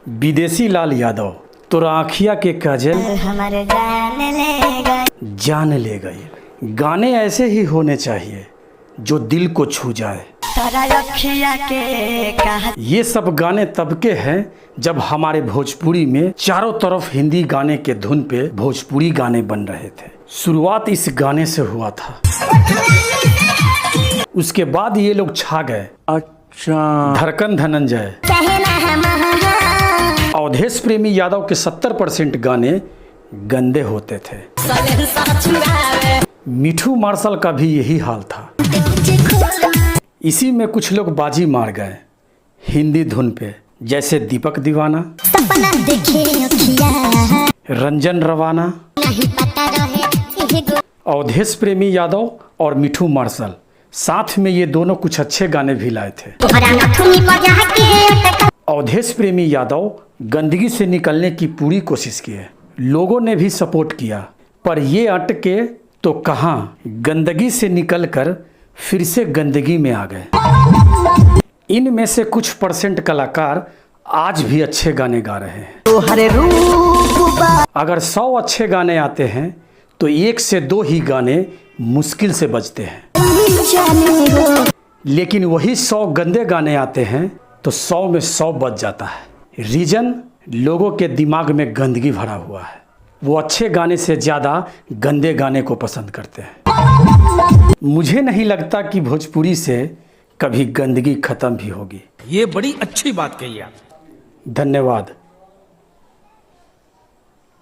विदेशी लाल यादव तोरा आँखिया के काजल हमारे जान ले गए। गाने ऐसे ही होने चाहिए जो दिल को छू जाए। ये सब गाने तब के हैं जब हमारे भोजपुरी में चारों तरफ हिंदी गाने के धुन पे भोजपुरी गाने बन रहे थे। शुरुआत इस गाने से हुआ था, उसके बाद ये लोग छा गए। अच्छा, धड़कन धनंजय, अवधेश प्रेमी यादव के 70% गाने गंदे होते थे। मिठू मार्शल का भी यही हाल था। इसी में कुछ लोग बाजी मार गए हिंदी धुन पे, जैसे दीपक दीवाना, रंजन रवाना, अवधेश प्रेमी यादव और मिठू मार्शल। साथ में ये दोनों कुछ अच्छे गाने भी लाए थे। अवधेश प्रेमी यादव गंदगी से निकलने की पूरी कोशिश किए, लोगों ने भी सपोर्ट किया, पर ये अटके तो कहाँ, गंदगी से निकलकर फिर से गंदगी में आ गए। इनमें से कुछ % कलाकार आज भी अच्छे गाने गा रहे हैं। अगर 100 अच्छे गाने आते हैं तो 1 से 2 ही गाने मुश्किल से बजते हैं, लेकिन वही 100 गंदे गाने आते हैं तो 100 में 100 बज जाता है। रीजन, लोगों के दिमाग में गंदगी भरा हुआ है, वो अच्छे गाने से ज़्यादा गंदे गाने को पसंद करते हैं। मुझे नहीं लगता कि भोजपुरी से कभी गंदगी खत्म भी होगी। ये बड़ी अच्छी बात कही आप। धन्यवाद।